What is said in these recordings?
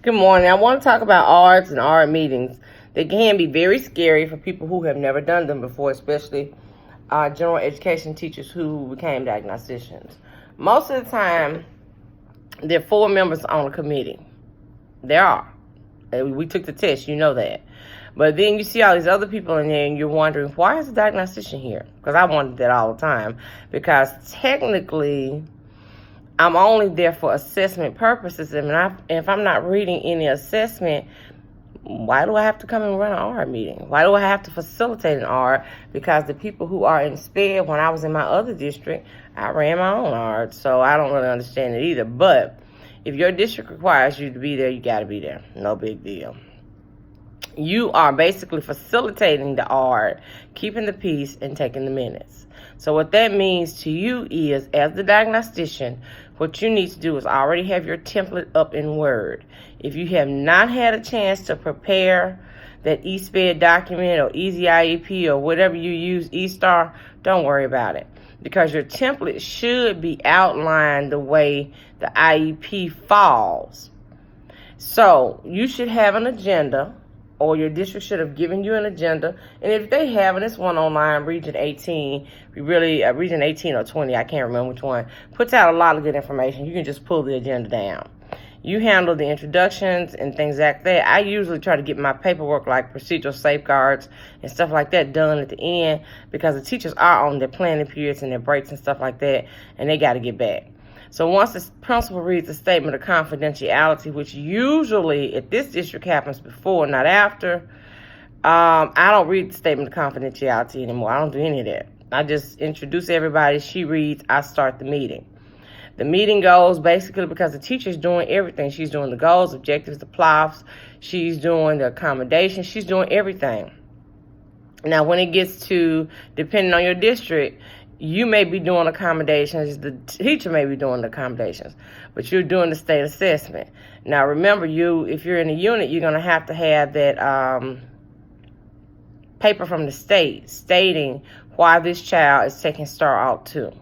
Good morning. I want to talk about ARDs and ARD meetings. They can be very scary for people who have never done them before, especially general education teachers who became diagnosticians. Most of the time, there are 4 members on a committee. There are. We took the test, you know that. But then you see all these other people in there and you're wondering, why is the diagnostician here? Because I wondered that all the time. Because technically, I'm only there for assessment purposes, and if I'm not reading any assessment, why do I have to come and run an ARD meeting? Why do I have to facilitate an ARD? Because the people who are in SPED, when I was in my other district, I ran my own ARD, so I don't really understand it either. But if your district requires you to be there, you got to be there. No big deal. You are basically facilitating the ARD, keeping the peace, and taking the minutes. So what that means to you is, as the diagnostician, what you need to do is already have your template up in Word. If you have not had a chance to prepare that eSPED document or Easy IEP or whatever you use, eStar, don't worry about it. Because your template should be outlined the way the IEP falls. So you should have an agenda, or your district should have given you an agenda. And if they haven't, it's one online, Region 18. Region 18 or 20, I can't remember which one, puts out a lot of good information. You can just pull the agenda down. You handle the introductions and things like that. I usually try to get my paperwork, like procedural safeguards and stuff like that, done at the end, because the teachers are on their planning periods and their breaks and stuff like that, and they got to get back. So once the principal reads the statement of confidentiality, which usually at this district happens before, not after, I don't read the statement of confidentiality anymore. I don't do any of that. I just introduce everybody. She reads. I start the meeting. The meeting goes basically because the teacher's doing everything. She's doing the goals, objectives, the plops. She's doing the accommodations. She's doing everything. Now, when it gets to, depending on your district, you may be doing accommodations, the teacher may be doing the accommodations, but you're doing the state assessment. Now, remember, if you're in a unit, you're going to have that paper from the state stating why this child is taking STAR out 2,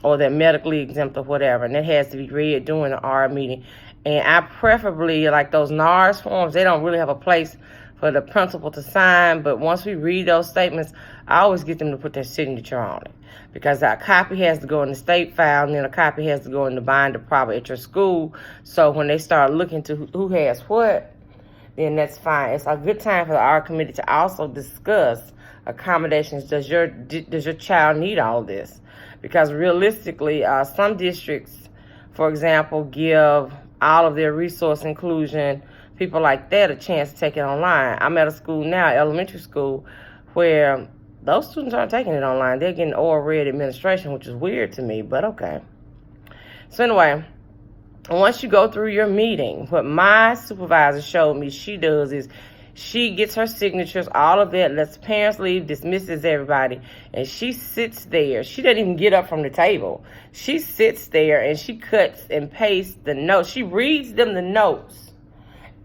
or they're medically exempt or whatever, and it has to be read during the ARD meeting. And I preferably, like those NARS forms, they don't really have a place for the principal to sign, but once we read those statements, I always get them to put their signature on it, because a copy has to go in the state file, and then a copy has to go in the binder probably at your school. So when they start looking to who has what, then that's fine. It's a good time for the ARD committee to also discuss accommodations. Does your child need all this? Because realistically, some districts, for example, give all of their resource inclusion, people like that, a chance to take it online. I'm at a school now, elementary school, where those students aren't taking it online. They're getting oral read administration, which is weird to me, but okay. So anyway, once you go through your meeting, what my supervisor showed me she does is she gets her signatures, all of that, lets parents leave, dismisses everybody, and she sits there. She doesn't even get up from the table. She sits there and she cuts and pastes the notes. She reads them the notes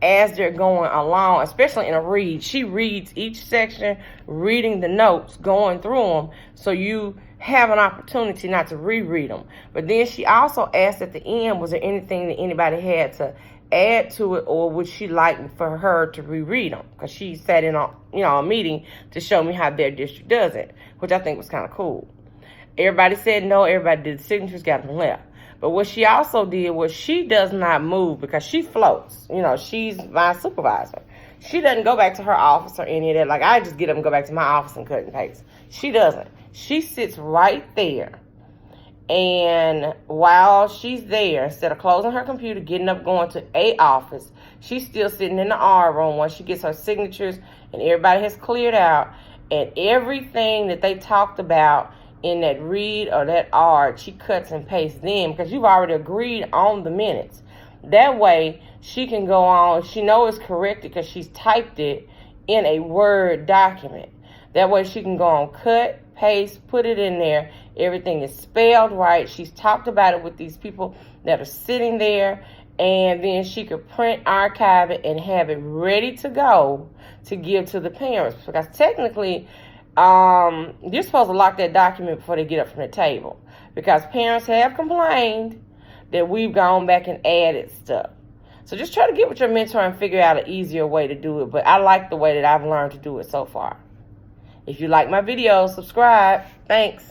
as they're going along, especially in a read. She reads each section, reading the notes, going through them, so you have an opportunity not to reread them. But then she also asked at the end, was there anything that anybody had to add to it, or would she like for her to reread them? Because she sat in on a meeting to show me how their district does it, which I think was kind of cool. Everybody said no. Everybody did the signatures, got them left. But what she also did was she does not move, because she floats. She's my supervisor. She doesn't go back to her office or any of that. Like, I just get up and go back to my office and cut and paste. She doesn't. She sits right there. And while she's there, instead of closing her computer, getting up, going to a office, she's still sitting in the R room once she gets her signatures and everybody has cleared out. And everything that they talked about in that read or that ARD, she cuts and pastes them, because you've already agreed on the minutes. That way, she can go on. She knows it's corrected because she's typed it in a Word document. That way, she can go on, cut, paste, put it in there. Everything is spelled right. She's talked about it with these people that are sitting there, and then she could print, archive it, and have it ready to go to give to the parents. Because technically, you're supposed to lock that document before they get up from the table, because parents have complained that we've gone back and added stuff. So just try to get with your mentor and figure out an easier way to do it. But I like the way that I've learned to do it so far. If you like my videos, subscribe. Thanks.